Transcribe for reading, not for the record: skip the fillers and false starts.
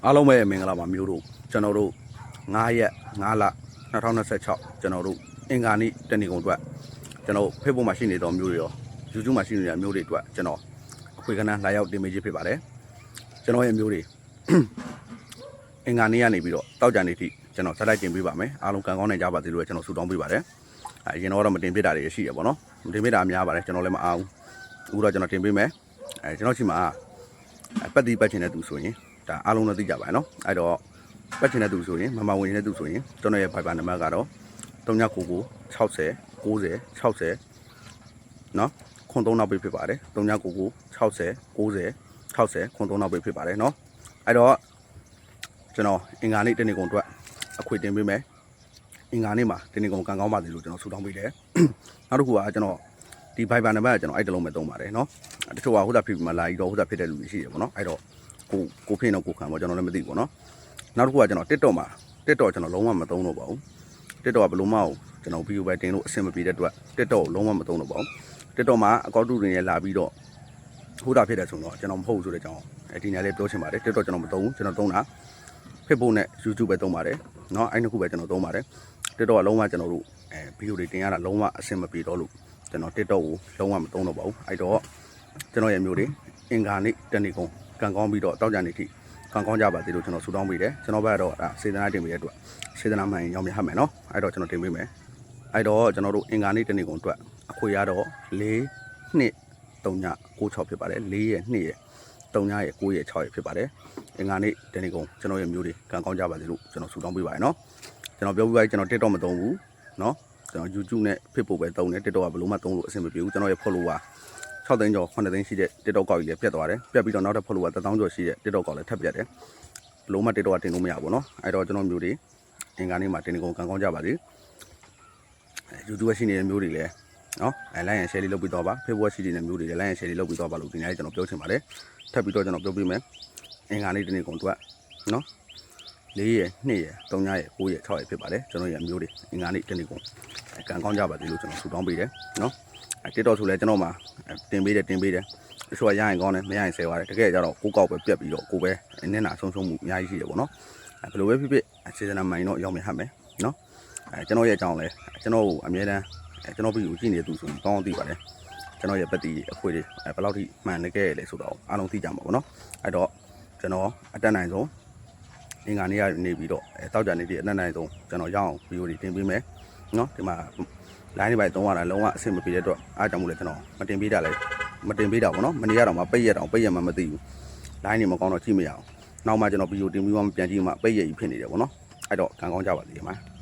အားလုံးပဲမင်္ဂလာပါမျိုးတို့ကျွန်တော်တို့9ရက်5လ2026ကျွန်တော်တို့အင်္ဂါနေ့တနေ့ကုန်အတွက်ကျွန်တော် Facebook မှာရှိနေတော်မျိုးတွေရော YouTube မှာရှိနေတဲ့မျိုးတွေအတွက်ကျွန်တော်အခွေကနန်းလာရောက်တင်ပေးခြင်းဖြစ်ပါတယ်ကျွန်တော်ရဲ့မျိုးတွေအင်္ဂါနေ့ကနေပြီးတော့တောက်ကြနေသည့်ကျွန်တော်ဆက်လိုက်တင်ပေးပါမယ်အားလုံးကံကောင်းနိုင်ကြပါစေလို့ကျွန်တော်ဆုတောင်းပေးပါတယ်အရင်တော့မတင်ပြတာတွေရှိရပါတော့မတင်ပြတာများပါတယ်ကျွန်တော်လည်းမအားဘူးအခုတော့ကျွန်တော်တင်ပေးမယ်ကျွန်တော်ရှိမှာပတ်တီးပတ်ချင်တဲ့သူဆိုရင်ဒါအားလုံးတော့သိကြပါရဲ့နော်အဲ့တော့ပတ်ချင်တဲ့သူဆိုရင်မမဝင်နေတဲ့သူဆိုရင်ကျွန်တော်ရဲ့ Viber နံပါတ်ကတော့3999 60 90 60နော်ခွန်3နောက်ပေးဖြစ်ပါတယ်3999 60 90 60ခွန်3နောက်ပေးဖြစ်ပါတယ်နော်အဲ့တော့ကျွန်တော်အင်္ဂါနေ့တနေ့ကုန်အတွက်အခွေတင်ပေးမယ်အင်္ဂါနေ့မှာတနေ့ကုန်ကံကောင်းပါစေလို့ကျွန်တော်ဆုတောင်းပေးတယ်နောက်တစ်ခုကကျွန်တော်ဒီ Viber နံပါတ်ကကျွန်တော်အဲ့တလုံးပဲသုံးပါတယ်နော်တချို့ကဟိုတာဖြစ်ပြီးမှလာပြီးတော့ဟိုတာဖြစ်တဲ့လူတွေရှိတယ်ပေါ့နော်အဲ့တော့ကိုဖြစ်တော့ကိုခံပေါ့ကျွန်တော်လည်းမသိဘူးပေါ့နော်နောက်တစ်ခုကကျွန်တော် TikTok မှာ TikTok ကျွန်တော်လုံးဝမသုံးတော့ပါဘူး TikTok ကဘယ်လိုမှကျွန်တော် video ပဲတင်လို့အဆင်မပြေတဲ့အတွက် TikTok ကိုလုံးဝမသုံးတော့ပါဘူး TikTok မှာအကောင့်တူတွေနဲ့လာပြီးတော့ဟိုတာဖြစ်တယ်ဆိုတော့ကျွန်တော်မဟုတ်ဘူးဆိုတဲ့အကြောင်းဒီနေ့လေးပြောချင်ပါတယ် TikTok ကျွန်တော်မသုံးဘူးကျွန်တော်သုံးတာ Facebook နဲ့ YouTube ပဲသုံးပါတယ်เนาะအဲ့နှစ်ခုပဲကျွန်တော်သုံးပါတယ် TikTok ကလုံးဝကျွန်တော်တို့video တွေတင်ရတာလုံးဝအဆင်မပြေတော့လို့ကျွန်တော် TikTok ကိုလုံးဝမသုံးတော့ပါဘူးအဲ့တော့ကျွန်တော်ရဲ့မျိုးတွေအင်္ဂါနေ့တနေ့ကုန်ကံကောင်းပြီးတော့တောက်ကြနေထိကံကောင်းကြပါသေးလို့ကျွန်တော်ဆုတောင်းပေးတယ်ကျွန်တော်ဘက်ကတော့စေတနာတင်ပေးတဲ့အတွက်စေတနာမှန်ရောင်းမြဟမယ်เนาะအဲ့တော့ကျွန်တော်တင်ပေးမယ်အဲ့တော့ကျွန်တော်တို့အင်္ဂါနေ့တနေ့ကုန်အတွက်အခွေရတော့4 2 3ည96ဖြစ်ပါတယ်4ရဲ့2ရဲ့3ညရဲ့9ရဲ့6ရဲ့ဖြစ်ပါတယ်အင်္ဂါနေ့တနေ့ကုန်ကျွန်တော်ရဲ့မျိုးတွေကံကောင်းကြပါစေလို့ကျွန်တော်ဆုတောင်းပေးပါတယ်เนาะကျွန်တော်ပြောပြပါကျွန်တော် TikTok မသုံးဘူးเนาะကျွန်တော် YouTube နဲ့ Facebook ပဲသုံးတယ် TikTok ကဘယ်လိုမှသုံးလို့အဆင်မပြေဘူးကျွန်တော်ရဲ့ follower 6သိန်းကျော်9သိန်းရှိတဲ့ TikTok ကောက်ကြီးလည်းပြတ်သွားတယ်ပြတ်ပြီးတော့နောက်ထပ် follower 1000ကျော်ရှိတဲ့ TikTok ကောက်လည်းထပ်ပြတ်တယ်ဘယ်လိုမှ TikTok ကတင်လို့မရဘူးเนาะအဲ့တော့ကျွန်တော်မျိုးတွေအင်္ဂါနေ့မှာတင်နေကုန်ကံကောင်းကြပါစေ YouTube ရှိနေတဲ့မျိုးတွေလည်းเนาะlike and share လေးလုပ်ပြီးတော့ပါ Facebook ရှိနေတဲ့မျိုးတွေလည်း like and share လေးလုပ်ပြီးတော့ပါလို့ဒီနေ့ကျွန်တော်ပြောချင်ပါတယ်ထပ်ပြီးတော့ကျွန်တော်ပြောပြမယ်အင်္ဂါနေ့တင်နေကုန်အတွက်เนาะ4ရက်2ရက်3ရက်9ရက်6ရက်ဖြစ်ပါတယ်ကျွန်တော်ရဲ့မျိုးတွေအင်္ဂါနေ့တင်နေကုန်ကံကောင်းကြပါစေလို့ကျွန်တော်ဆုတောင်းပေးတယ်เนาะTikTok ဆိုလဲကျွန်တော်မှာတင်ပေးတယ်တချို့ကရရင်ကောင်းတယ်မရရင်ဆဲသွားတယ်တကယ်ကြတော့ကိုကောက်ပဲပြက်ပြီးတော့ကိုပဲနင်းနာဆုံးမှုအများကြီးရှိတယ်ပေါ့နော်ဘယ်လိုပဲဖြစ်ဖြစ်စေတနာမှန်တော့ရောက်မြဟတ်မယ်နော်ကျွန်တော်ရဲ့အကြောင်းလဲကျွန်တော်ကိုအမြဲတမ်းကျွန်တော်ပြီးကိုကြည့်နေသူဆိုရင်ကောင်းအောင်သိပါတယ်ကျွန်တော်ရဲ့ပတ်တီအခွေတွေဘယ်လောက်ထိမှန်နေခဲ့လဲဆိုတော့အားလုံးသိကြမှာပေါ့နော်အဲ့တော့ကျွန်တော်အတက်နိုင်ဆုံးအင်္ဂါနေ့ကနေပြီးတော့တောက်ကြနေတဲ့အတက်နိုင်ဆုံးကျွန်တော်ရအောင်ဗီဒီယိုတွေတင်ပေးမယ်နော်ဒီမှာလိုင်းတွေပဲသုံးရတာလုံးဝအဆင်မပြေတဲ့အတွက်အားကြောင့်မို့လဲကျွန်တော်မတင်ပေးတာပေါ့နော်မနေရတော့မှပိတ်ရတော့ပိတ်ရမှမသိဘူးလိုင်းတွေမကောင်းတော့ကြည့်မရအောင်နောက်မှကျွန်တော်ဗီဒီယိုတင်ပြီးမှပြန်ကြည့်မှပိတ်ရကြီးဖြစ်နေတယ်ပေါ့နော်အဲ့တော့ကံကောင်းကြပါစေမှာ